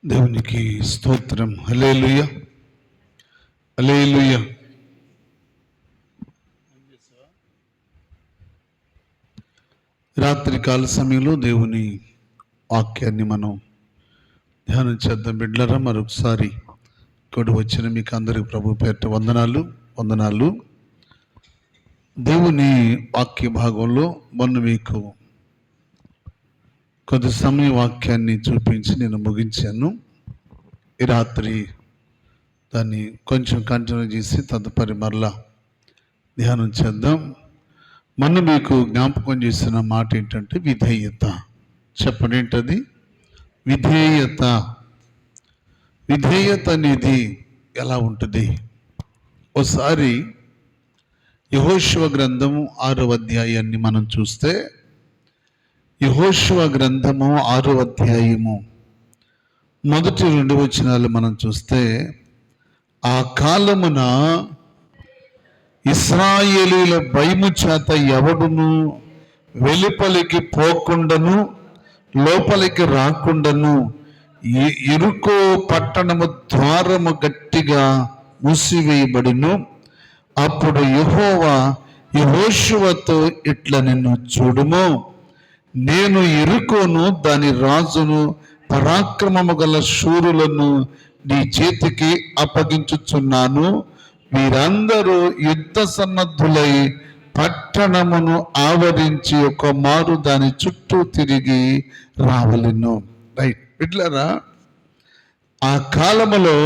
దేవునికి స్తోత్రం. హల్లెలూయా, హల్లెలూయా. రాత్రి కాల సమయంలో దేవుని వాక్యాన్ని మనం ధ్యానం చేద్దాం. బిడ్డలారా, మరొకసారి ఇక్కడ వచ్చిన మీకు అందరికి ప్రభు పేరిట వందనాలు. దేవుని వాక్య భాగంలో మొన్న మీకు కొద్ది సమయ వాక్యాన్ని చూపించి నేను ముగించాను. ఈ రాత్రి దాన్ని కొంచెం కంటిన్యూ చేసి తదుపరి మరలా ధ్యానం చేద్దాం. మొన్న మీకు జ్ఞాపకం చేసిన మాట ఏంటంటే విధేయత. చెప్పండి, ఏంటది? విధేయత. విధేయత అనేది ఎలా ఉంటుంది? ఒకసారి యెహోషువ గ్రంథము 6వ అధ్యాయాన్ని మనం చూస్తే, యెహోషువ గ్రంథము 6వ అధ్యాయము మొదటి 2 వచనాలు మనం చూస్తే, ఆ కాలమున ఇశ్రాయేలీయుల భయము చేత ఎవడును వెలుపలికి పోకుండాను లోపలికి రాకుండాను యెరికో పట్టణము ద్వారము గట్టిగా మూసివేయబడిను. అప్పుడు యెహోవా యెహోషువతో ఇట్లా నిన్ను చూడుము, నేను యెరికోను దాని రాజును పరాక్రమము గల శూరులను నీ చేతికి అప్పగించుచున్నాను. వీరందరూ యుద్ధ సన్నద్ధులై పట్టణమును ఆవరించి ఒక మారు దాని చుట్టూ తిరిగి రావలెను. రైట్ బిడ్డలారా, ఆ కాలములో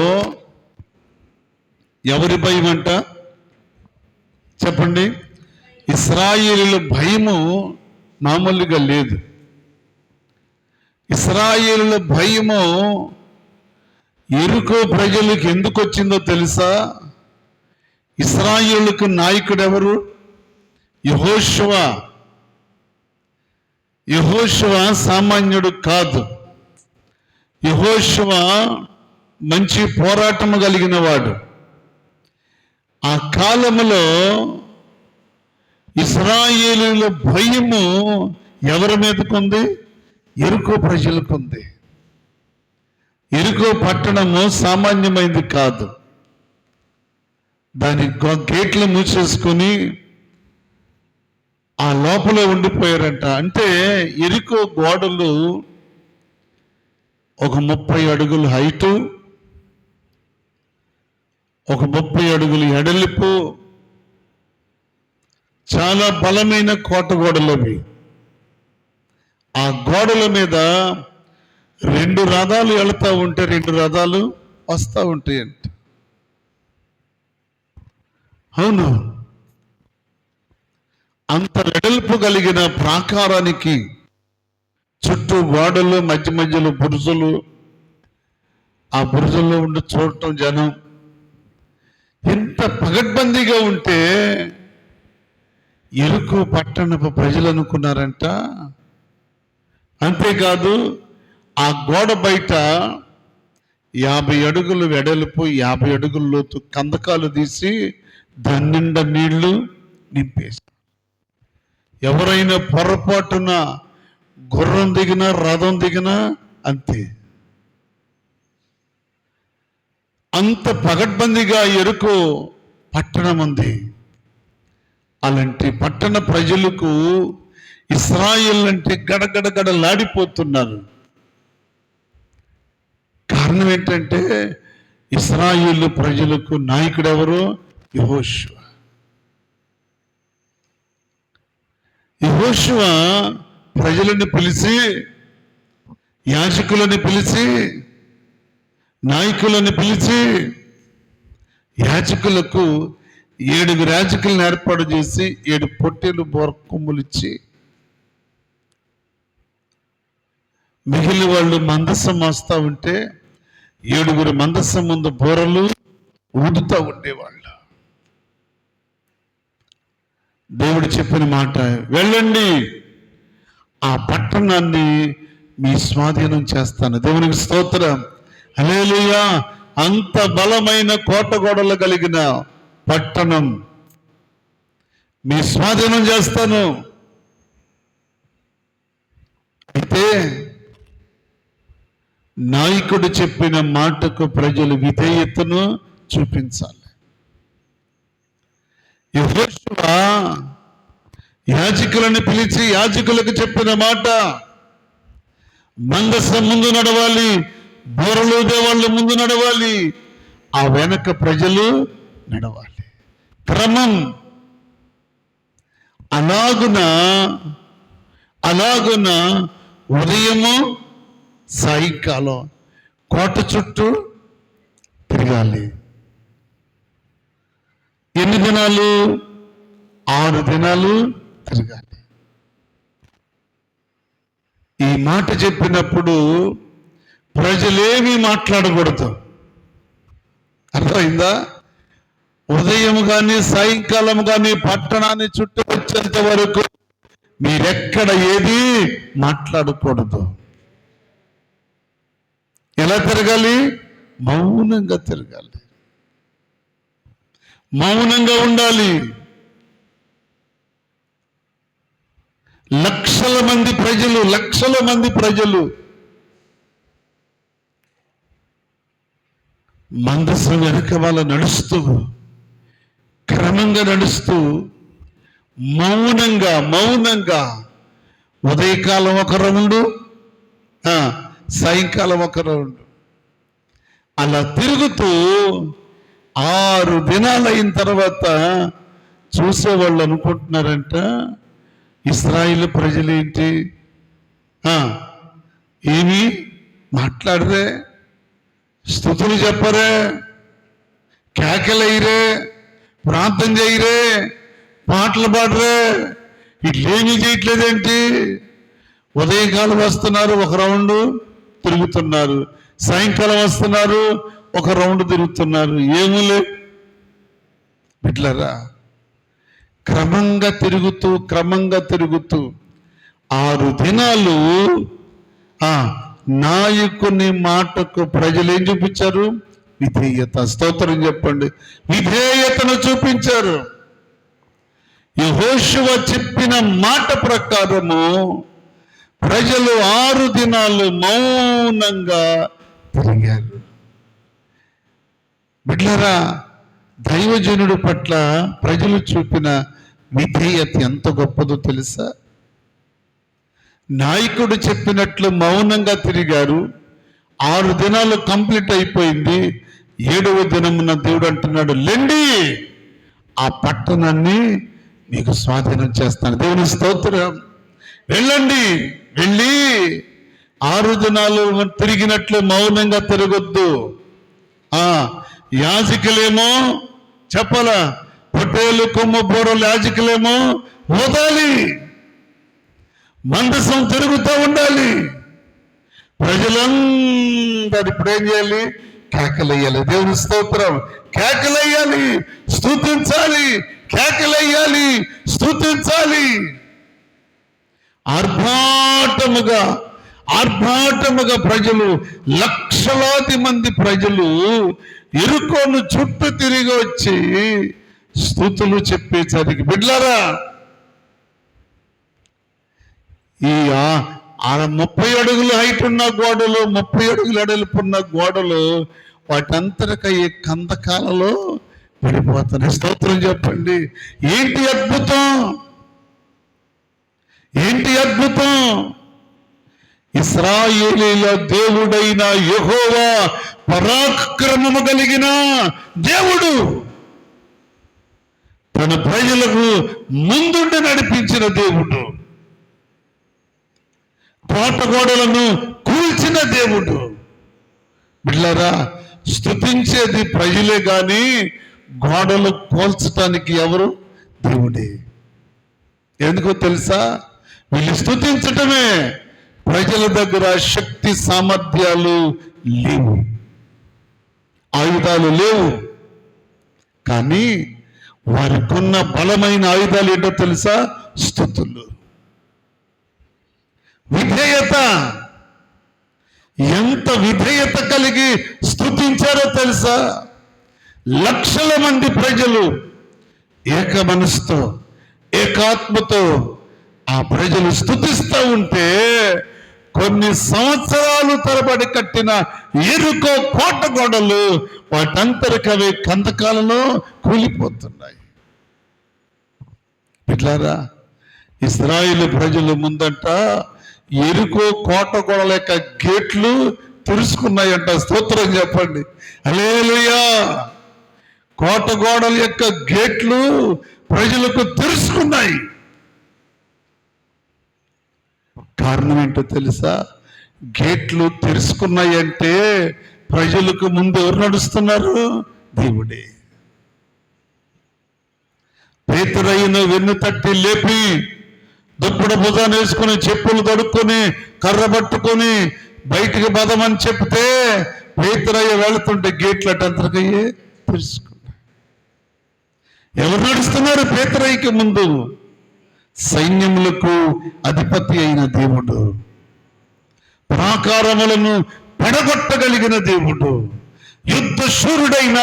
ఎవరి భయం అంట? చెప్పండి. ఇశ్రాయేలీయుల భయము మామూలుగా లేదు. ఇశ్రాయేలీయుల భయము యెరికో ప్రజలకు ఎందుకు వచ్చిందో తెలుసా? ఇశ్రాయేలుకు నాయకుడు ఎవరు? యెహోషువ. యెహోషువ సామాన్యుడు కాదు. యెహోషువ మంచి పోరాటము కలిగిన వాడు. ఆ కాలములో ఇశ్రాయేలీయుల భయము ఎవరి మీదకుంది? యెరికో ప్రజలకుంది. యెరికో పట్టణము సామాన్యమైంది కాదు. దాని గేట్లు మూసేసుకుని ఆ లోపల ఉండిపోయారంట. అంటే యెరికో గోడలు ఒక 30 అడుగులు హైటు, ఒక 30 అడుగులు ఎడలిపు, చాలా బలమైన కోట గోడలు అవి. ఆ గోడల మీద 2 రథాలు వెళుతూ ఉంటే 2 రథాలు వస్తూ ఉంటాయంట. అవును, అంత వెడల్పు కలిగిన ప్రాకారానికి చుట్టూ గోడలు, మధ్యలో బురుజులు. ఆ బురుజుల్లో ఉండి చూడటం జనం ఎంత పగడ్బందీగా ఉంటే యెరికో పట్టణపు ప్రజలు అనుకున్నారంట. అంతేకాదు, ఆ గోడ బయట 50 అడుగులు వెడల్పు, 50 అడుగుల లోతు కందకాలు తీసి దాని నిండా నీళ్లు నింపేసి, ఎవరైనా పొరపాటున గుర్రం దిగినా రథం దిగినా అంతే. అంత పగడ్బందీగా యెరికో పట్టణం ఉంది. అలాంటి పట్టణ ప్రజలకు ఇశ్రాయేల్ అంటే గడగడగడలాడిపోతున్నారు. కారణం ఏంటంటే ఇశ్రాయేలు ప్రజలకు నాయకుడు ఎవరు? యెహోషువ. యెహోషువ ప్రజలను పిలిచి, యాజకులను పిలిచి, నాయకులను పిలిచి, యాజకులకు 7 యాజకులను ఏర్పాటు చేసి 7 పొట్టేలు బొరకొమ్ములు ఇచ్చి, మిగిలిన వాళ్ళు మందసం మోస్తా ఉంటే 7 మందసం ముందు బోరలు ఊదుతూ ఉండేవాళ్ళు. దేవుడు చెప్పిన మాట, వెళ్ళండి, ఆ పట్టణాన్ని మీ స్వాధీనం చేస్తాను. దేవునికి స్తోత్రం. హల్లెలూయా. అంత బలమైన కోట గోడలు కలిగిన పట్టణం మీ స్వాధీనం చేస్తాను. అయితే నాయకుడు చెప్పిన మాటకు ప్రజలు విధేయతను చూపించాలి. యెహోషువ యాజకులను పిలిచి యాజకులకు చెప్పిన మాట, మందసం ముందు నడవాలి, బోరలు దేవాళ్ళు ముందు నడవాలి, ఆ వెనక ప్రజలు నడవాలి. క్రమం. అలాగున ఉదయము సాయంకాలం కోట చుట్టూ తిరగాలి. ఎన్ని దినాలు? 6 దినాలు తిరగాలి. ఈ మాట చెప్పినప్పుడు ప్రజలేమీ మాట్లాడకూడదు. అర్థమైందా? ఉదయం కానీ సాయంకాలం కానీ పట్టణాన్ని చుట్టూ వచ్చేంత వరకు మీరెక్కడ ఏది మాట్లాడకూడదు. ఎలా తిరగాలి? మౌనంగా తిరగాలి, మౌనంగా ఉండాలి. లక్షల మంది ప్రజలు మందసం వెనక వాళ్ళ నడుస్తూ, క్రమంగా నడుస్తూ, మౌనంగా ఉదయకాలం ఒక రౌండు, సాయంకాలం ఒక రౌండు, అలా తిరుగుతూ 6 దినాలు అయిన తర్వాత చూసేవాళ్ళు అనుకుంటున్నారంట, ఇశ్రాయేలు ప్రజలేంటి ఏమీ మాట్లాడరే, స్తుతులు చెప్పరే, కేకలయ్యరే, ప్రార్థన చేయరే, పాటలు పాడరే, ఇట్లేమీ చేయట్లేదేంటి? ఉదయకాలం వస్తున్నారు, ఒక రౌండ్ తిరుగుతున్నారు, సాయంకాలం వస్తున్నారు, ఒక రౌండ్ తిరుగుతున్నారు. ఏములే బిడ్డలారా, క్రమంగా తిరుగుతూ 6 దినాలు నాయకుని మాటకు ప్రజలు ఏం చూపించారు? విధేయత. స్తోత్రం చెప్పండి. విధేయతను చూపించారు. యెహోషువ చెప్పిన మాట ప్రకారము ప్రజలు 6 దినాలు మౌనంగా తిరిగారు. బిడ్డలారా, దైవజనుడు పట్ల ప్రజలు చూపిన విధేయత ఎంత గొప్పదో తెలుసా? నాయకుడు చెప్పినట్లు మౌనంగా తిరిగారు. 6 దినాలు కంప్లీట్ అయిపోయింది. 7వ దినమున దేవుడు అంటున్నాడు, లెండి, ఆ పట్టణాన్ని మీకు స్వాధీనం చేస్తాను. దేవుని స్తోత్రం. వెళ్ళండి, వెళ్ళి 6 దినాలు తిరిగినట్లు మౌనంగా తిరగొద్దు. యాజకులేమో చెప్పాలా, పొట్టేలు కొమ్ము బోరలు యాజకులేమో ఓదాలి, మందసం తిరుగుతూ ఉండాలి. ప్రజలందరూ ఇప్పుడు ఏం చేయాలి? కేకలయ్యాలి. దేవుని స్తోత్రం. కేకలయ్యాలి, స్తుతించాలి, కేకలయ్యాలి, స్తుతించాలి. ఆర్భాటముగా ప్రజలు, లక్షలాది మంది ప్రజలు ఎరుకోను చుట్టూ తిరిగి వచ్చి స్తుతులు చెప్పేసరికి బిడ్డలారా, ఈ 30 అడుగులు హైట్ ఉన్న గోడలు, 30 అడుగులు ఎడల్పున్న గోడలు వాటంతటికి ఈ కందకాలలో పడిపోతున్నాయి. స్తోత్రం చెప్పండి. ఏంటి అద్భుతం? ఇశ్రాయేలీల దేవుడైన యెహోవా పరాక్రమము కలిగిన దేవుడు, తన ప్రజలకు ముందుండి నడిపించిన దేవుడు, కోటగోడలను కూల్చిన దేవుడు. బిడ్డలారా, స్తుతించేది ప్రజలే గాని గోడలు కూల్చటానికి ఎవరు? దేవుడే. ఎందుకో తెలుసా? వీళ్ళు స్తుతించటమే. ప్రజల దగ్గర శక్తి సామర్థ్యాలు లేవు, ఆయుధాలు లేవు. కానీ వారికున్న బలమైన ఆయుధాలు ఏంటో తెలుసా? స్తుతులు, విధేయత. ఎంత విధేయత కలిగి స్తుతించారో తెలుసా? లక్షల మంది ప్రజలు ఏక మనసుతో, ఏకాత్మతో ఆ ప్రజలు స్తుతిస్తూ ఉంటే కొన్ని సంవత్సరాలు తరబడి కట్టిన ఎరుకో కోట గోడలు వాటంతరికవే కందకాలలో కూలిపోతున్నాయి. ఇట్లారా ఇశ్రాయేలు ప్రజల ముందంట ఎరుకో కోట గోడల యొక్క గేట్లు తెరుచుకున్నాయంట. స్తోత్రం చెప్పండి, హల్లెలూయా. కోట గోడల యొక్క గేట్లు ప్రజలకు తెరుచుకున్నాయి. కారణం ఏంటో తెలుసా? గేట్లు తెరుచుకున్నాయి అంటే ప్రజలకు ముందు ఎవరు నడుస్తున్నారు? దేవుడే. పేతురయ్యను వెన్ను తట్టి లేపి దుప్పుడు భుజాన్ని వేసుకుని చెప్పులు తడుక్కొని కర్ర పట్టుకొని బయటికి బదమని చెప్తే పేతురయ్య వెళుతుంటే గేట్లు అటంతరకయ్యే తెరుచుకున్నాయి. ఎవరు నడుస్తున్నారు పేతురయ్యకి ముందు? సైన్యములకు అధిపతి అయిన దేవుడు, ప్రాకారములను పడగొట్టగలిగిన దేవుడు, యుద్ధ శూరుడైన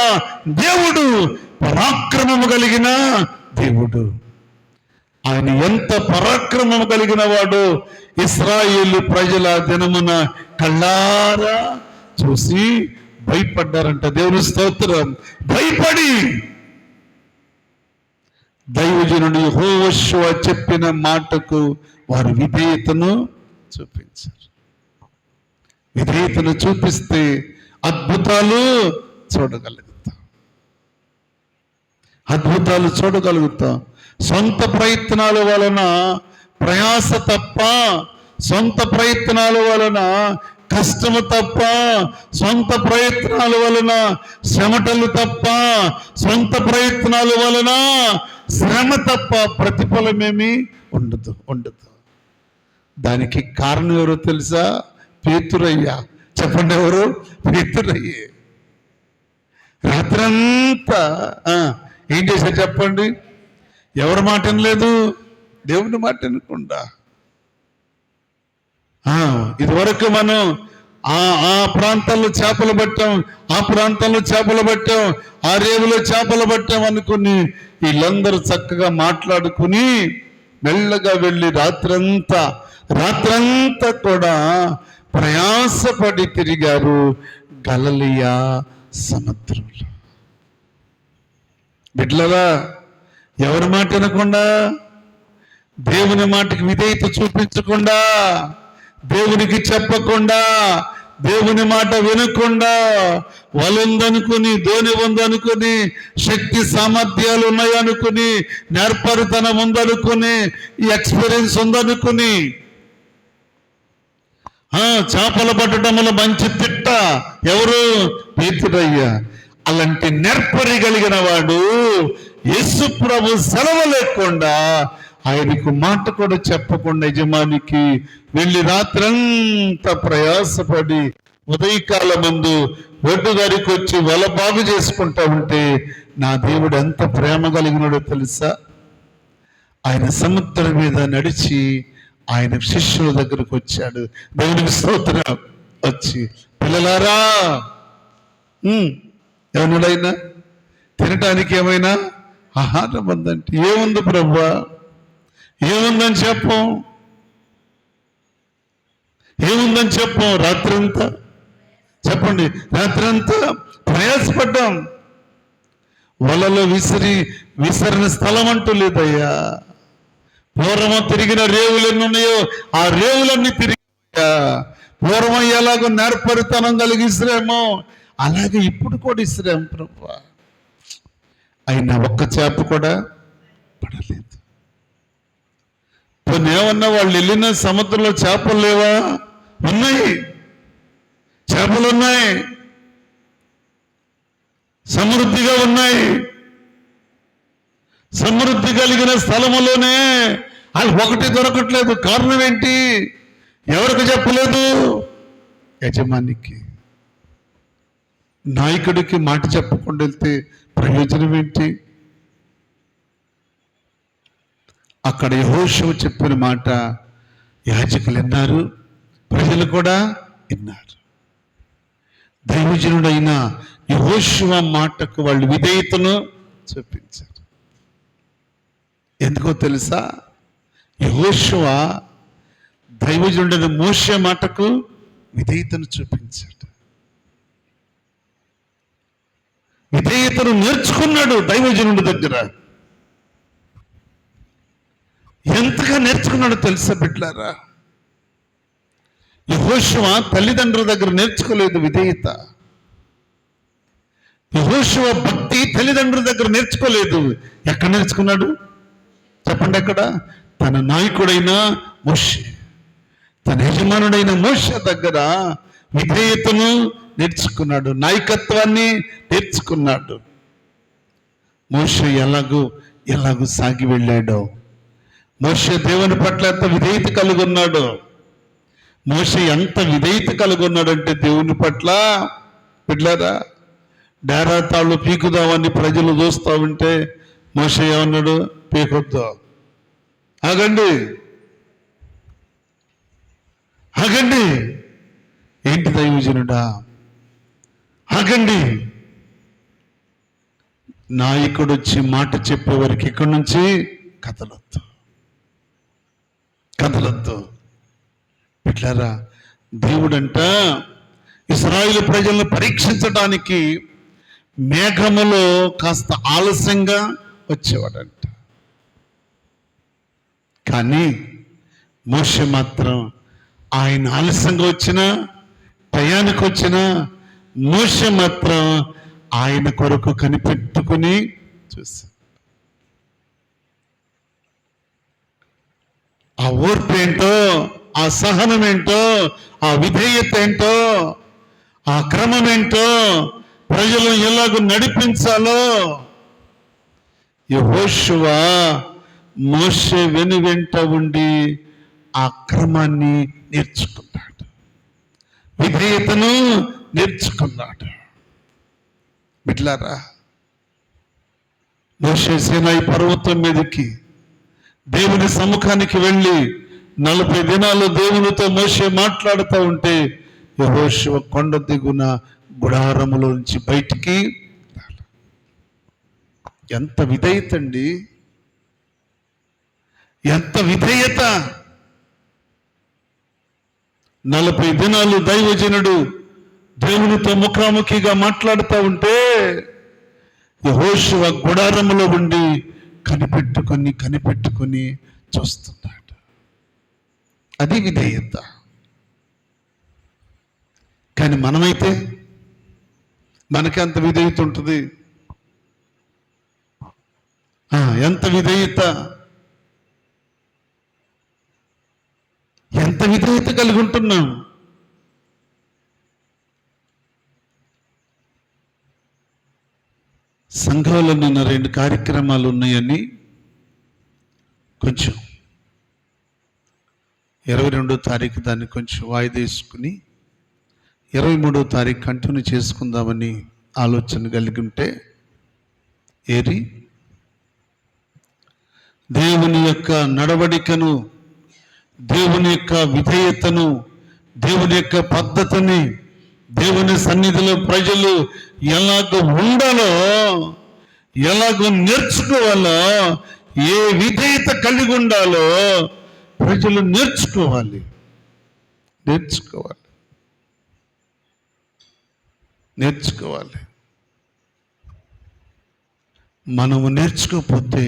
దేవుడు, పరాక్రమము కలిగిన దేవుడు. ఆయన ఎంత పరాక్రమము కలిగిన వాడు ఇశ్రాయేలు ప్రజల దినమున కళ్ళారా చూసి భయపడ్డారంట. దేవుని స్తోత్రం. భయపడి దైవజనుడు యెహోషువ చెప్పిన మాటకు వారు విధేయతను చూపించారు. విధేయతను చూపిస్తే అద్భుతాలు చూడగలుగుతాం. అద్భుతాలు చూడగలుగుతాం. సొంత ప్రయత్నాల వలన ప్రయాస తప్ప, సొంత ప్రయత్నాల వలన కష్టము తప్ప, సొంత ప్రయత్నాల వలన శ్రమటలు తప్ప, సొంత ప్రయత్నాల వలన శ్రమ తప్ప ప్రతిఫలమేమి ఉండదు. దానికి కారణం ఎవరో తెలుసా? పేతురయ్య. చెప్పండి, ఎవరు? పేతురయ్యే. రాత్రంతా ఏం చేశారు చెప్పండి? ఎవరి మాట వినలేదు, దేవుని మాట వినకుండా. ఇదివరకు మనం ఆ ప్రాంతాల్లో చేపలు పట్టాం, ఆ ప్రాంతంలో చేపలు పట్టాం, ఆ రేవులో చేపలు పట్టాం అనుకుని వీళ్ళందరూ చక్కగా మాట్లాడుకుని మెల్లగా వెళ్ళి రాత్రంతా కూడా ప్రయాసపడి తిరిగారు గలిలయ సముద్రంలో. బిడ్డలారా, ఎవరి మాట వినకుండా, దేవుని మాటకి విధేయత చూపించకుండా, దేవునికి చెప్పకుండా, దేవుని మాట వినకుండా, వలుందనుకుని, ధోని ఉందనుకుని, శక్తి సామర్థ్యాలు ఉన్నాయనుకుని, నేర్పరితనం ఉందనుకుని, ఈ ఎక్స్పీరియన్స్ ఉందనుకుని, చేపలు పట్టడంలో మంచి తిట్ట ఎవరు? పేతురయ్య. అలాంటి నేర్పరి కలిగిన వాడు యేసు ప్రభు సెలవు లేకుండా, ఆయనకు మాట కూడా చెప్పకుండా యజమానికి వెళ్ళి రాత్రంతా ప్రయాసపడి ఉదయకాల ముందు ఒడ్డు గారికి వచ్చి వల బాగు చేసుకుంటా ఉంటే నా దేవుడు ఎంత ప్రేమ కలిగినాడో తెలుసా? ఆయన సముద్రం మీద నడిచి ఆయన శిష్యుల దగ్గరకు వచ్చాడు. దేవునికి స్తోత్రం. వచ్చి, పిల్లలారా, ఏమన్నాడైనా? తినటానికి ఏమైనా ఆహారం ఉందంటే, ఏముంది ప్రభువా? ఏముందని చెప్పం, ఏముందని చెప్పం. రాత్రంతా చెప్పండి, రాత్రంతా ప్రయాసపడ్డాం. వలలో విసరిన స్థలం అంటూ లేదయ్యా. పూర్వం తిరిగిన రేవులు ఎన్ని ఉన్నాయో ఆ రేవులన్నీ తిరిగా. పూర్వం ఎలాగో నేర్పరితనం కలిగి ఇసిరేమో అలాగే ఇప్పుడు కూడా ఇసిరాం ప్రభువా. అయినా ఒక్క చేప కూడా పడలేదు. కొన్ని ఏమన్నా వాళ్ళు వెళ్ళిన సముద్రంలో చేపలు లేవా? ఉన్నాయి, చేపలు ఉన్నాయి, సమృద్ధిగా ఉన్నాయి. సమృద్ధి కలిగిన స్థలములోనే అది ఒకటి దొరకట్లేదు. కారణం ఏంటి? ఎవరికి చెప్పలేదు? యజమానికి, నాయకుడికి మాట చెప్పకుండా వెళ్తే ప్రయోజనం ఏంటి? అక్కడ యెహోషువ చెప్పిన మాట యాజకులు విన్నారు, ప్రజలు కూడా విన్నారు. దైవజనుడైన యెహోషువ మాటకు వాళ్ళు విధేయతను చూపించారు. ఎందుకో తెలుసా? యెహోషువ దైవజనుడైన మోషే మాటకు విధేయతను చూపించాడు. విధేయతను నేర్చుకున్నాడు దైవజనుడి దగ్గర. ఎంతగా నేర్చుకున్నాడో తెలుసా బిడ్డలారా? యెహోషువ తల్లిదండ్రుల దగ్గర నేర్చుకోలేదు విధేయత. యెహోషువ భక్తి తల్లిదండ్రుల దగ్గర నేర్చుకోలేదు. ఎక్కడ నేర్చుకున్నాడు చెప్పండి? ఎక్కడ? తన నాయకుడైన మోషే, తన యజమానుడైన మోషే దగ్గర విధేయతను నేర్చుకున్నాడు, నాయకత్వాన్ని నేర్చుకున్నాడు. మోషే ఎలాగూ సాగి వెళ్ళాడో, మోషే దేవుని పట్ల ఎంత విధేయత కలిగి ఉన్నాడో, మోషే ఎంత విధేయత కలిగి ఉన్నాడంటే దేవుని పట్ల బిడ్డలారా, డేరా తాళ్ళు పీకుదామని ప్రజలు చూస్తూ ఉంటే మోషే ఏమన్నాడు? పీకొద్దు, ఆగండి. ఏంటి దైవజనుడా? ఆగండి. నాయకుడు వచ్చి మాట చెప్పే వరకు ఇక్కడి నుంచి కదలొద్దు. ఇట్లారా దేవుడంట ఇశ్రాయేలు ప్రజలను పరీక్షించడానికి మేఘములో కాస్త ఆలస్యంగా వచ్చేవాడంట. కానీ మోషే మాత్రం ఆయన ఆలస్యంగా వచ్చినా టయానికి వచ్చినా మోషే మాత్రం ఆయన కొరకు కనిపెట్టుకుని చూశాడు. ఆ ఓర్పు ఏంటో, ఆ సహనం ఏంటో, ఆ విధేయత ఏంటో, ఆ క్రమం ఏంటో, ప్రజలను ఎలాగో నడిపించాలో యెహోషువ మోషే వెనువెంట ఉండి ఆ క్రమాన్ని నేర్చుకున్నాడు, విధేయతను నేర్చుకున్నాడు. బిడ్డలారా, మోషే సీనాయి పర్వతం మీదకి దేవుని సముఖానికి వెళ్ళి 40 దినాలు దేవునితో మోషే మాట్లాడుతూ ఉంటే యెహోషువ కొండ దిగున గుడారములో నుంచి బయటికి ఎంత విధేయత అండి! ఎంత విధేయత! 40 దినాలు దైవజనుడు దేవునితో ముఖాముఖిగా మాట్లాడుతూ ఉంటే యెహోషువ గుడారములో ఉండి కనిపెట్టుకొని చూస్తున్నాడు. అది విధేయత. కానీ మనమైతే మనకి అంత విధేయత ఉంటుంది? ఎంత విధేయత కలిగి ఉంటున్నాం? సంఘంలో నిన్న 2 కార్యక్రమాలు ఉన్నాయని కొంచెం 22వ తారీఖు దాన్ని కొంచెం వాయిదా వేసుకుని 23వ తారీఖు కంటిన్యూ చేసుకుందామని ఆలోచన కలిగి ఉంటే దేవుని యొక్క నడవడికను, దేవుని యొక్క విధేయతను, దేవుని యొక్క పద్ధతిని, దేవుని సన్నిధిలో ప్రజలు ఎలాగో ఉండాలో, ఎలాగో నేర్చుకోవాలో, ఏ విధేయత కలిగి ఉండాలో ప్రజలు నేర్చుకోవాలి. మనము నేర్చుకోకపోతే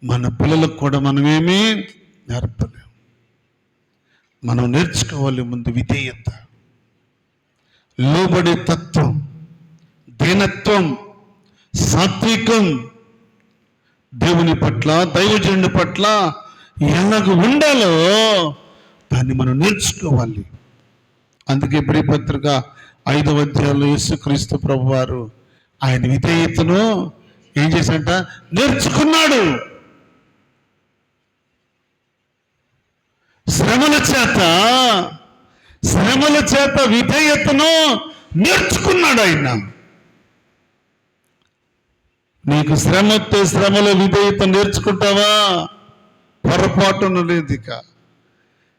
మన పిల్లలకు కూడా మనమేమీ నేర్పలేము. మనం నేర్చుకోవాలి ముందు విధేయత, లోబడే తత్వం, దీనత్వం, సాత్వికం, దేవుని పట్ల దైవజనుడి పట్ల ఎలాగ ఉండాలో దాన్ని మనం నేర్చుకోవాలి. అందుకే ఇబ్రీ పత్రిక 5వ అధ్యాయంలో యేసుక్రీస్తు ప్రభువారు ఆయన విధేయతను ఏం చేశాడంట? నేర్చుకున్నాడు. శ్రమల చేత విధేయతను నేర్చుకున్నాడు ఆయన. నీకు శ్రమ వస్తే శ్రమలో విధేయత నేర్చుకుంటావా? పొరపాటున లేదు. ఇక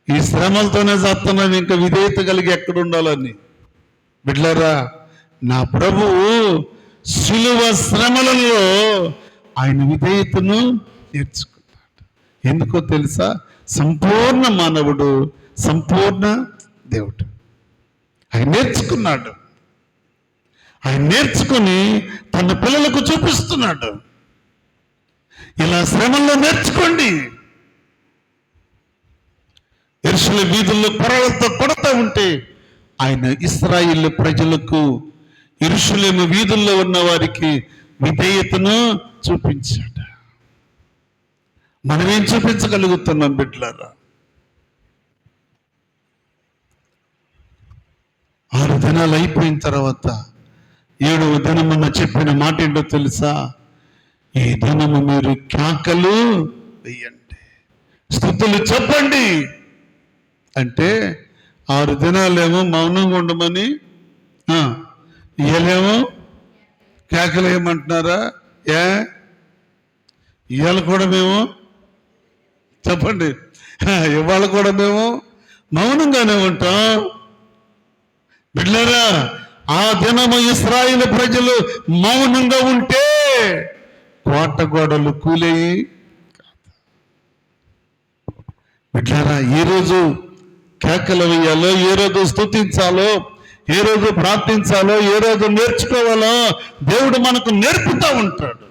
ఈ శ్రమలతోనే చేస్తున్నావు, ఇంకా విధేయత కలిగి ఎక్కడ ఉండాలని. బిడ్డలారా, నా ప్రభువు శిలువ శ్రమలలో ఆయన విధేయతను నేర్చుకున్నాడు. ఎందుకో తెలుసా? సంపూర్ణ మానవుడు, సంపూర్ణ దేవుడు. ఆయన నేర్చుకున్నాడు. ఆయన నేర్చుకుని తన పిల్లలకు చూపిస్తున్నాడు. ఇలా శ్రమల్లో నేర్చుకోండి. యెరూషలేము వీధుల్లో కొరలతో కొడతా ఉంటే ఆయన ఇశ్రాయేలు ప్రజలకు, యెరూషలేము వీధుల్లో ఉన్న వారికి విధేయతను చూపించాడు. మనమేం చూపించగలుగుతున్నాం బిడ్డలారా? 6 దినాలు అయిపోయిన తర్వాత 7వ దినమున చెప్పిన మాట ఏంటో తెలుసా? ఈ దినము మీరు కేకలు వేయండి, స్తుతులు చెప్పండి. అంటే 6 దినాలేమో మౌనంగా ఉండమని, ఇయ్యలేమో కేకలు వేయమంటున్నారా? ఇవాళ కూడా మేము చెప్పండి, ఇవాళ కూడా మేము మౌనంగానే ఉంటాం. బిడ్డలారా, ఆ దినము ఇశ్రాయేలు ప్రజలు మౌనంగా ఉంటే కోట గోడలు కూలేయి. బిడ్డలారా, ఏ రోజు కేకలు వేయాలో, ఏ రోజు స్తుతించాలో, ఏ రోజు ప్రార్థించాలో, ఏ రోజు నేర్చుకోవాలో దేవుడు మనకు నేర్పుతూ ఉంటాడు.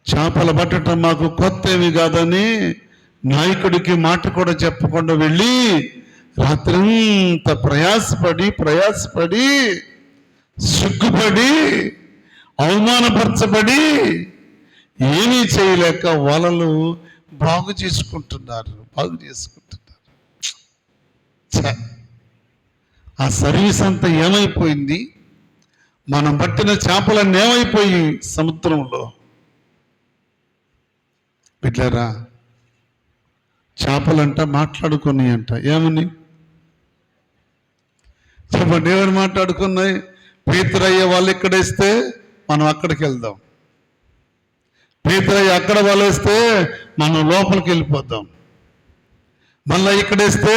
చేపలు పట్టడం మాకు కొత్త ఏమి కాదని నాయకుడికి మాట కూడా చెప్పకుండా వెళ్ళి రాత్రంతా ప్రయాసపడి సిగ్గుపడి అవమానపరచబడి ఏమీ చేయలేక వలలు బాగు చేసుకుంటున్నారు. ఆ సర్వీస్ అంతా ఏమైపోయింది? మనం పట్టిన చేపలన్నీ ఏమైపోయి సముద్రంలో. బిడ్డలారా, చేపలంట మాట్లాడుకుని అంట. ఏమని చెప్పండి? ఏమని మాట్లాడుకున్నాయి? పేతురయ్య వాళ్ళు ఇక్కడేస్తే మనం అక్కడికి వెళ్దాం, పేతురయ్య అక్కడ వాళ్ళేస్తే మనం లోపలికి వెళ్ళిపోదాం, మళ్ళీ ఇక్కడేస్తే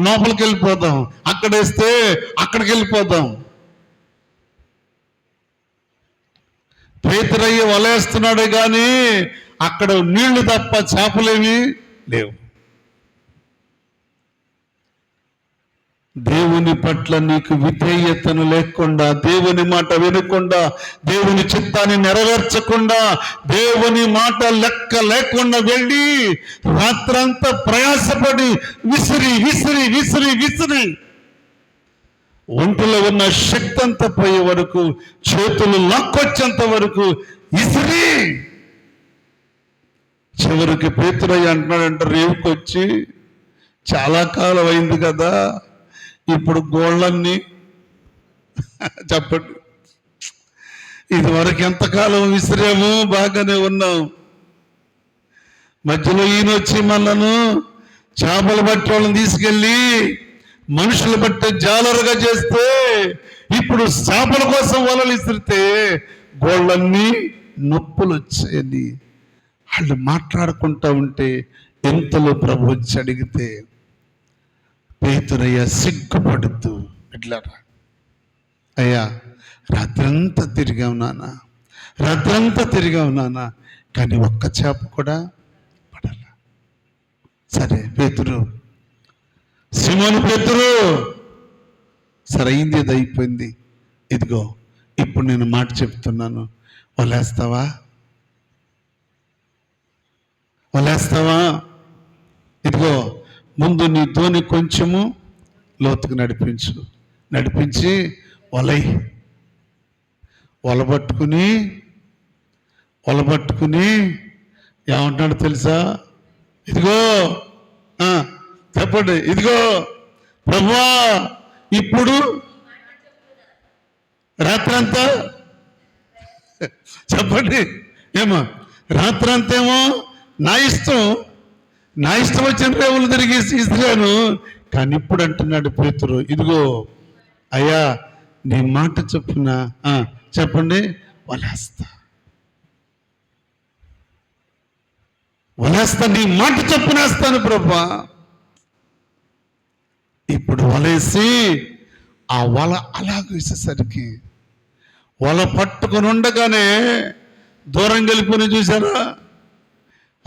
లోపలికి వెళ్ళిపోదాం, అక్కడేస్తే అక్కడికి వెళ్ళిపోదాం. పేతురయ్య వలేస్తున్నాడే కానీ అక్కడ నీళ్లు తప్ప చేపలేమి లేవు. దేవుని పట్ల నీకు విధేయతను లేకుండా, దేవుని మాట వినకుండా, దేవుని చిత్తాన్ని నెరవేర్చకుండా, దేవుని మాట లెక్క లేకుండా వెళ్ళి రాత్రంతా ప్రయాసపడి విసిరి ఒంటిలో ఉన్న శక్తి అంతా పోయే వరకు, చేతులు లాక్కొచ్చేంత వరకు విసిరి చివరికి పేతురయ్య అంటున్నాడంట, రేవుకొచ్చి చాలా కాలం అయింది కదా, ఇప్పుడు గోళ్ళన్నీ చెప్పండి, ఇదివరకు ఎంతకాలం విసిరాము, బాగానే ఉన్నాం, మధ్యలో ఈయన వచ్చి మనను చేపలు పట్టే వాళ్ళని తీసుకెళ్ళి మనుషులు బట్టే జాలరుగా చేస్తే, ఇప్పుడు చేపల కోసం వలలు విసిరితే గోళ్ళన్నీ నొప్పులు వచ్చాయని వాళ్ళు మాట్లాడుకుంటా ఉంటే ఎంతలో ప్రభు వచ్చి అడిగితే పేతురయ్య సిగ్గుపడుతూ, బిడ్డలారా, అయ్యా రాత్రంతా తిరిగావు నాన్న, కానీ ఒక్క చేప కూడా పడాల. సరే పేతురు, సిమోను పేతురు, సరే అయింది, ఇది అయిపోయింది, ఇదిగో ఇప్పుడు నేను మాట చెప్తున్నాను, వలేస్తావా? ఇదిగో ముందు నీ ధోని కొంచెము లోతుకు నడిపించి వలబట్టుకుని ఏమంటున్నాడు తెలుసా? ఇదిగో చెప్పండి, ఇదిగో ప్రభువా, ఇప్పుడు రాత్రంతా చెప్పండి, ఏమో రాత్రంతేమో నా ఇష్టం వచ్చిన రేవులు తిరిగి ఇసిరాను, కానీ ఇప్పుడు అంటున్నాడు పేతురు, ఇదిగో అయ్యా నీ మాట చొప్పున చెప్పండి వలేస్తా, నీ మాట చొప్పునేస్తాను ప్రభా. ఇప్పుడు వలేసి ఆ వల అలాగ వేసేసరికి వల పట్టుకుని ఉండగానే దూరం వెళ్ళిపోయి చూసారా,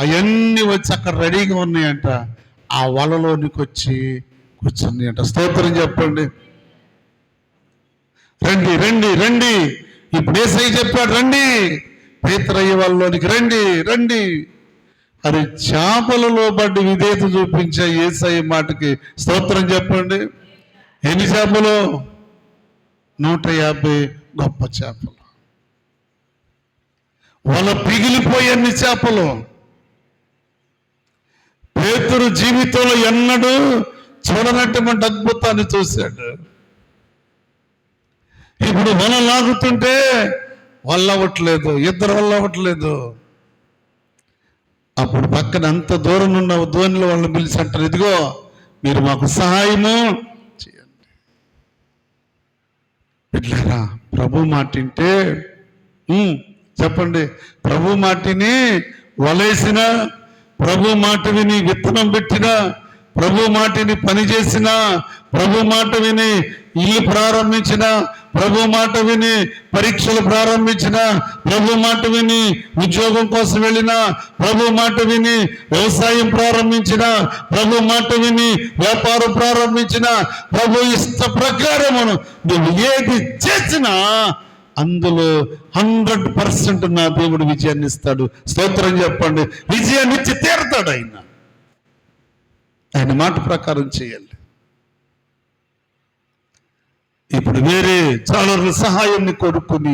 అవన్నీ వచ్చి అక్కడ రెడీగా ఉన్నాయంట. ఆ వలలోనికి వచ్చి కూర్చుని అంట. స్తోత్రం చెప్పండి. రండి రండి రండి, ఇప్పుడు యేసయ్య చెప్పాడు, రండి పేతురయ్య వాళ్ళలోనికి రండి రండి. అది చేపలలో పడ్డి విధేయత చూపించే యేసయ్య మాటకి స్తోత్రం చెప్పండి. ఎన్ని చేపలు? 150 గొప్ప చేపలు. వాళ్ళ పిగిలిపోయే అన్ని చేపలు. పేతురు జీవితంలో ఎన్నడూ చూడనటువంటి అద్భుతాన్ని చూశాడు. ఇప్పుడు వల లాగుతుంటే వల్ల అవ్వట్లేదు, ఇద్దరు వల్ల అవ్వట్లేదు. అప్పుడు పక్కన అంత దూరం ఉన్న ధోనిలో వాళ్ళని పిలిచి అంటారు, ఇదిగో మీరు మాకు సహాయము చేయండి. ఇట్లారా ప్రభు మాటింటే చెప్పండి. ప్రభు మాటిని వలేసిన, ప్రభు మాట విని విత్తనం పెట్టిన, ప్రభు మాటిని పని చేసిన, ప్రభు మాట విని ఇల్లు ప్రారంభించిన, ప్రభు మాట విని పరీక్షలు ప్రారంభించిన, ప్రభు మాట విని ఉద్యోగం కోసం వెళ్ళిన, ప్రభు మాట విని వ్యవసాయం ప్రారంభించిన, ప్రభు మాట విని వ్యాపారం ప్రారంభించిన, ప్రభు ఇష్ట ప్రకారమును నువ్వు ఏది చేసినా అందులో 100% నా దేవుడు విజయాన్ని ఇస్తాడు. స్తోత్రం చెప్పండి. విజయాన్ని ఇచ్చి తీరుతాడు ఆయన. ఆయన మాట ప్రకారం చేయాలి. ఇప్పుడు వేరే చాలా సహాయాన్ని కోరుకుని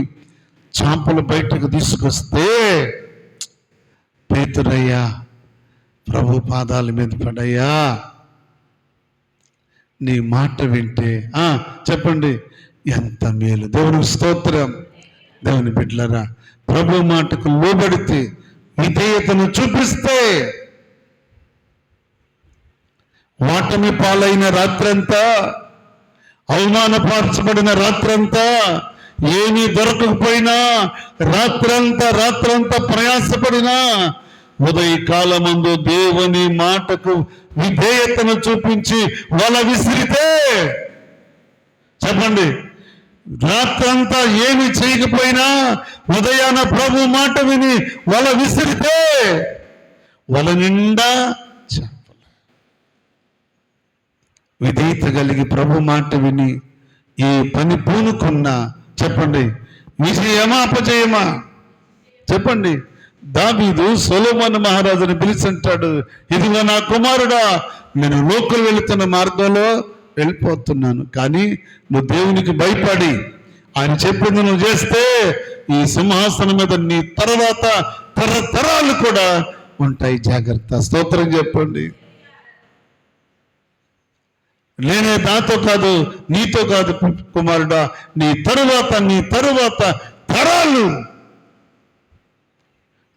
చేపలు బయటకు తీసుకొస్తే పేతురయ్యా ప్రభు పాదాల మీద పడయ్యా, నీ మాట వింటే చెప్పండి ఎంత మేలు. దేవునికి స్తోత్రం. దేవుని బిడ్డలారా, ప్రభు మాటకు లోబడితే, విధేయతను చూపిస్తే, వాటమి పాలైన రాత్రంతా, అవమానపరచబడిన రాత్రంతా, ఏమీ దొరకకపోయినా రాత్రంతా ప్రయాసపడినా ఉదయకాలమందు దేవుని మాటకు విధేయతను చూపించి వల విసిరితే, చెప్పండి, రాత్రంతా ఏమి చేయకపోయినా ఉదయాన ప్రభు మాట విని వల విసిరితే వల నిండా చేపలు. విధేయత కలిగి ప్రభు మాట విని ఈ పని పూనుకున్నా, చెప్పండి, విజయమా అపజయమా? చెప్పండి. దావీదు సొలొమోను మహారాజుని పిలిచింటాడు, ఇదిగో నా కుమారుడా, నేను లోకలు వెళుతున్న మార్గంలో వెళ్ళిపోతున్నాను, కానీ నువ్వు దేవునికి భయపడి ఆయన చెప్పింది నువ్వు చేస్తే ఈ సింహాసనం మీద నీ తర్వాత తరతరాలు కూడా ఉంటాయి, జాగ్రత్త. స్తోత్రం చెప్పండి. నేనే నాతో కాదు, నీతో కాదు కుమారుడా, నీ తరువాత తరాలు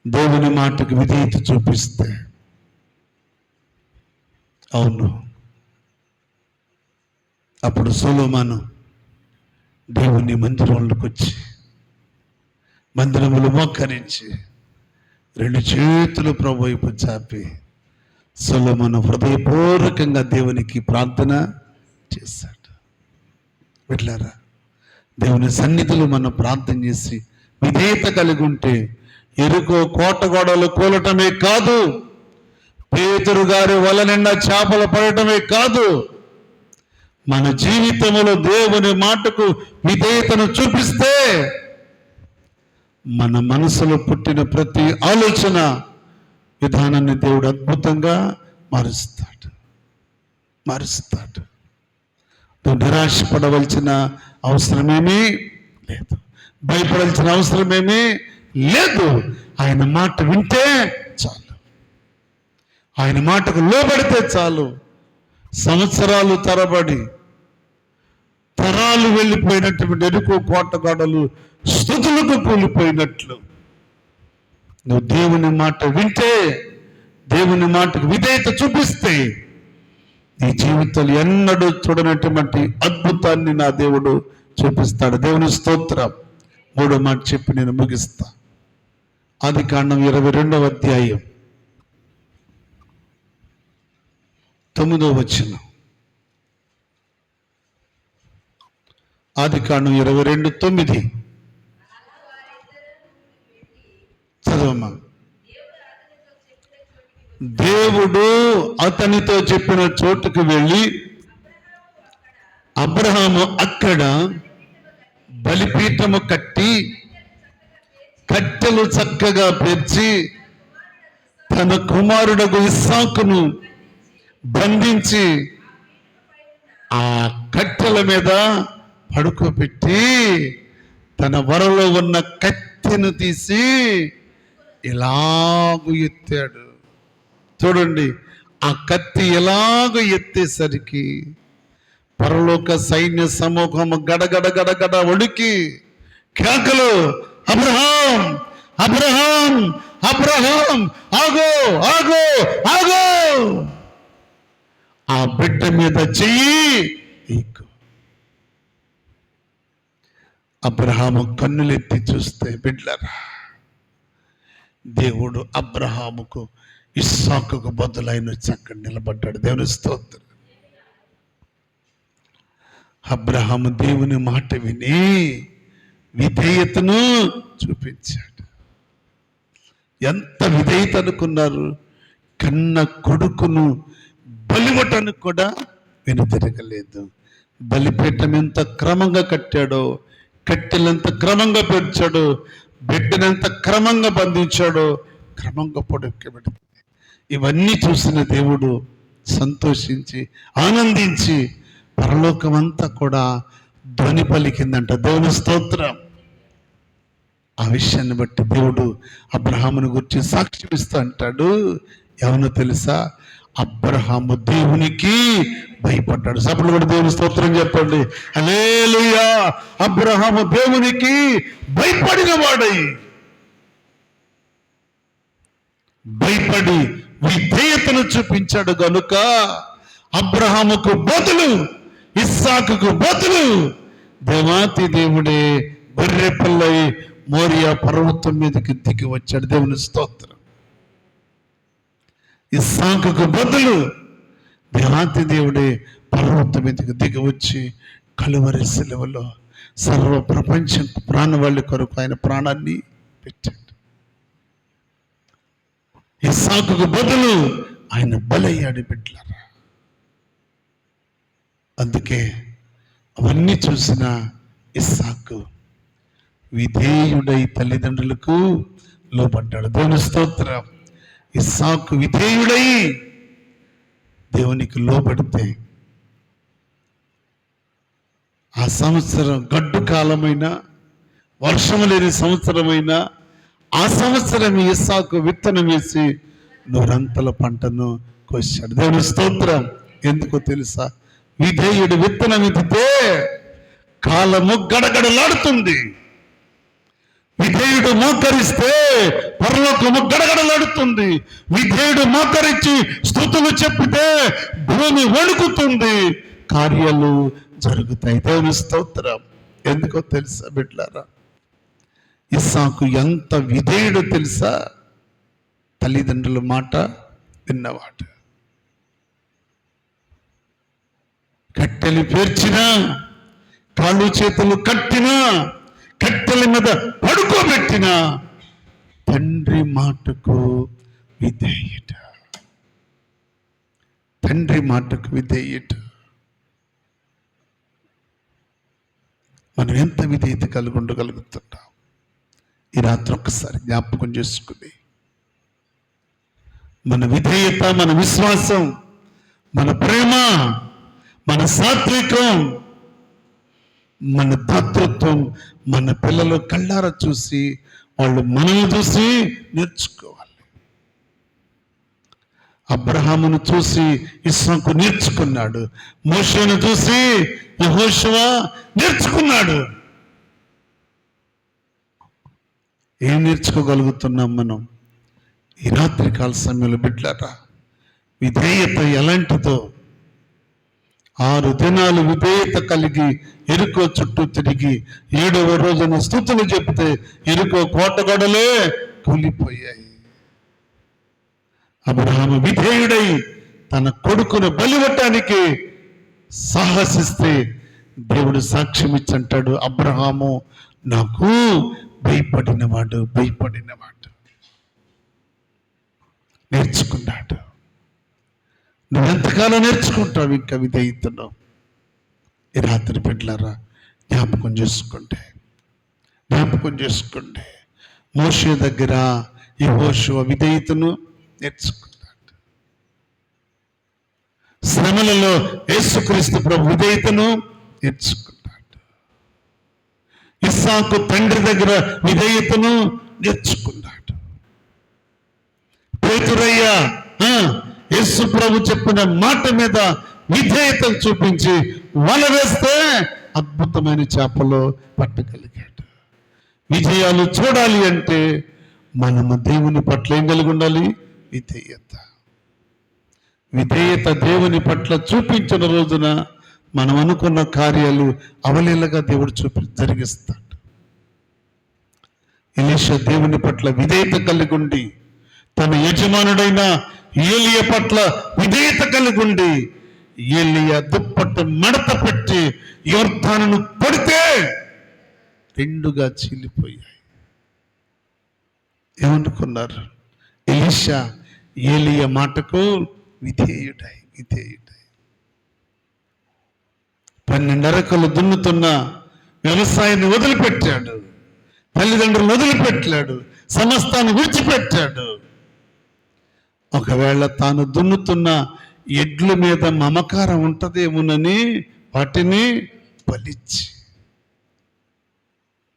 దేవుని మాటకు విధేయత చూపిస్తే. అవును, అప్పుడు సొలొమోను దేవుని మందిరంలోకి వచ్చి మందిరములు మోకరించి 2 చేతులు ప్రభు వైపు చాపి సొలొమోను హృదయపూర్వకంగా దేవునికి ప్రార్థన చేశాడు. వెళ్ళారా, దేవుని సన్నిధిలో మనం ప్రార్థన చేసి విధేయత కలిగి ఉంటే ఎరుకో కోట గోడలు కూలటమే కాదు, పేతురు గారి వల నిండా చేపలు పడటమే కాదు, మన జీవితంలో దేవుని మాటకు విధేయతను చూపిస్తే మన మనసులో పుట్టిన ప్రతి ఆలోచన విధానాన్ని దేవుడు అద్భుతంగా మారుస్తాడు. నువ్వు నిరాశపడవలసిన అవసరమేమీ లేదు, భయపడాల్సిన అవసరమేమీ లేదు. ఆయన మాట వింటే చాలు, ఆయన మాటకు లోబడితే చాలు. సంవత్సరాలు తరబడి తరాలు వెళ్ళిపోయినటువంటి ఎరుకు కోటగాడలు స్తుతులకు కూలిపోయినట్లు నువ్వు దేవుని మాట వింటే, దేవుని మాటకు విధేయత చూపిస్తే నీ జీవితంలో ఎన్నడూ చూడనటువంటి అద్భుతాన్ని నా దేవుడు చూపిస్తాడు. దేవుని స్తోత్రం. 3వ మాట చెప్పి నేను ముగిస్తా. ఆదికాండం 22వ అధ్యాయం 9వ వచనం. ఆదికాండం 22:9 చదవమ్మా. దేవుడు అతనితో చెప్పిన చోటుకు వెళ్ళి అబ్రహాము అక్కడ బలిపీఠము కట్టి కట్టెలు చక్కగా పేర్చి తన కుమారుడకు ఇస్సాకును బంధించి ఆ కట్టెల మీద పడుకోబెట్టి తన వరలో ఉన్న కత్తెను తీసి ఇలాగూ ఎత్తాడు. చూడండి, ఆ కత్తి ఎలాగో ఎత్తేసరికి పరలోక సైన్య సమూహము గడగడ గడగడ వణికి కేకలు, అబ్రహాం అబ్రహాం అబ్రహాం ఆగో ఆగో ఆగో, ఆ బిడ్డ మీద చెయ్యి ఈకు. అబ్రహాము కన్నులెత్తి చూస్తే బిడ్డలారా, దేవుడు అబ్రహాముకు ఇస్సాకుకు బదులైన వచ్చి అక్కడ నిలబడ్డాడు. దేవుని స్తోత్రం. అబ్రహాము దేవుని మాట విని విధేయతను చూపించాడు. ఎంత విధేయత అనుకున్నారు? కన్న కొడుకును బలివటానికి కూడా వెనుతిరగలేదు. బలిపీఠం ఎంత క్రమంగా కట్టాడో, కట్టెలంత క్రమంగా పెంచాడో, బిడ్డనంత క్రమంగా బంధించాడో, క్రమంగా పొడెక్కబెడుతుంది. ఇవన్నీ చూసిన దేవుడు సంతోషించి ఆనందించి పరలోకమంతా కూడా ధ్వని పలికిందంట. దేవుని స్తోత్రం. ఆ విషయాన్ని బట్టి దేవుడు అబ్రహామును గురించి సాక్ష్యం ఇస్తూ అంటాడు. ఎవనో తెలుసా? అబ్రహాము దేవునికి భయపడ్డాడు. సభలు కూడా దేవుని స్తోత్రం చెప్పండి. హల్లెలూయా. అబ్రహాము దేవునికి భయపడిన వాడై, భయపడి విధేయతను చూపించాడు గనుక అబ్రహాముకు బదులు, ఇస్సాకుకు బదులు దేవాతి దేవుడే గొర్రె పిల్లై మోరియా పర్వతం మీదకి దిగి వచ్చాడు. దేవుని స్తోత్రం. ఇస్సాకుకు బదులు దేవాతి దేవుడే పర్వతం మీదకి దిగి వచ్చి కలువరి శిలువలో సర్వ ప్రపంచం ప్రాణవాళ్ళ కొరకు ఆయన ప్రాణాన్ని పెట్టాడు. ఇస్సాకుకు బదులు ఆయన బలయ్యాడు బిడ్డలారా. అందుకే అవన్నీ చూసిన ఇస్సాకు విధేయుడై తల్లిదండ్రులకు లోబడ్డాడు. దేవుని స్తోత్రం. ఇస్సాకు విధేయుడై దేవునికి లోబడితే ఆ సంవత్సరం గడ్డు కాలమైన, వర్షము లేని సంవత్సరమైన ఆ సంవత్సరం ఇస్సాకు విత్తనం వేసి 100 పంటను కోసాడు. దేవుని స్తోత్రం. ఎందుకో తెలుసా? విధేయుడు విత్తనం ఎత్తితే కాలము గడగడలాడుతుంది. విధేయుడు మోకరిస్తే పరలోకము గడగడలాడుతుంది. విధేయుడు మోకరించి స్తుతులు చెప్పితే భూమి వణుకుతుంది, కార్యాలు జరుగుతాయి. దేవుని స్తోత్రం. ఎందుకో తెలుసా బిడ్డలారా? ఇస్సాకు ఎంత విధేయుడో తెలుసా? తల్లిదండ్రుల మాట విన్నవాడు. కట్టెలు పేర్చినా, కాళ్ళు చేతులు కట్టినా, కట్టెల మీద పడుకోబెట్టినా తండ్రి మాటకు విధేయుట. తండ్రి మాటకు విధేయుట. మనం ఎంత విధేయత కలిగి ఉండగలుగుతున్నాం? ఈ రాత్రి ఒక్కసారి జ్ఞాపకం చేసుకుని మన విధేయత, మన విశ్వాసం, మన ప్రేమ, మన సాత్వికం, మన దాతృత్వం మన పిల్లలు కళ్ళారా చూసి, వాళ్ళు మనల్ని చూసి నేర్చుకోవాలి. అబ్రహామును చూసి ఇస్సాకు నేర్చుకున్నాడు. మోషేను చూసి యెహోషువ నేర్చుకున్నాడు. ఏం నేర్చుకోగలుగుతున్నాం మనం ఈ రాత్రి కాల సమయంలో బిడ్డలారా? విధేయత ఎలాంటిదో 6 దినాలు విధేయత కలిగి ఎరుకో చుట్టూ తిరిగి 7వ రోజున స్తుతులు చెప్తే ఎరుకో కోటగొడలే కూలిపోయాయి. అబ్రహాము విధేయుడై తన కొడుకును బలివటానికి సాహసిస్తే దేవుడు సాక్ష్యం ఇచ్చంటాడు, అబ్రహాము నాకు భయపడినవాడు. నేర్చుకున్నాడు. నువ్వెంతకాలం నేర్చుకుంటావు ఇంకా విధేయతను? ఈ రాత్రి బిడ్డలారా జ్ఞాపకం చేసుకోండి. మోషే దగ్గర యెహోషువ విధేయతను నేర్చుకున్నాడు. శ్రమలలో యేసుక్రీస్తు ప్రభు విధేయతను నేర్చుకున్నాడు. ఇస్సాకు తండ్రి దగ్గర విధేయతను నేర్చుకున్నాడు. పేతురయ్య యేసు ప్రభు చెప్పిన మాట మీద విధేయత చూపించి వల వేస్తే అద్భుతమైన చేపలు పట్టగలిగాడు. విజయాలు చూడాలి అంటే మనము దేవుని పట్ల ఏం కలిగి ఉండాలి? విధేయత దేవుని పట్ల చూపించిన రోజున మనం అనుకున్న కార్యాలు అవలీలగా దేవుడు జరిగిస్తాడు. ఎలీషా దేవుని పట్ల విధేయత కలిగి ఉండి తన యజమానుడైన ఏలియా పట్ల విధేయత కలిగి ఉండి ఏలియా దుప్పట్టు మడత పెట్టి యొర్దానును కొడితే రెండుగా చీలిపోయాయి. ఏమనుకున్నారు? ఎలీషా ఏలియా మాటకు విధేయుడై 12 అరకలు దున్నుతున్న వ్యవసాయాన్ని వదిలిపెట్టాడు, తల్లిదండ్రులను వదిలిపెట్టాడు, సమస్తాన్ని విడిచిపెట్టాడు. ఒకవేళ తాను దున్నుతున్న ఎడ్ల మీద మమకారం ఉంటదేమోనని వాటిని బలిచ్చి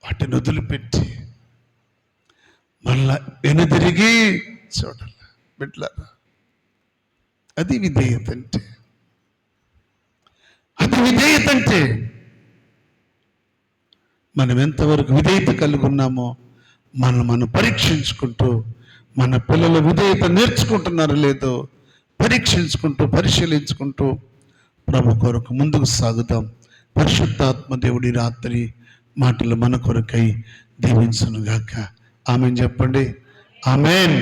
వాటిని వదిలిపెట్టి మళ్ళా వెనుదిరిగి చూడాలి. బిడ్డలారా, అది విధేయత అంటే. మనం ఎంతవరకు విధేయత కలిగి ఉన్నామో మనం పరీక్షించుకుంటూ, మన పిల్లలు విధేయత నేర్చుకుంటున్నారో లేదో పరిశీలించుకుంటూ ప్రభు కొరకు ముందుకు సాగుదాం. పరిశుద్ధాత్మ దేవుడి రాత్రి మాటలు మన కొరకై దీవించునుగాక. ఆమెన్ చెప్పండి. ఆమెన్.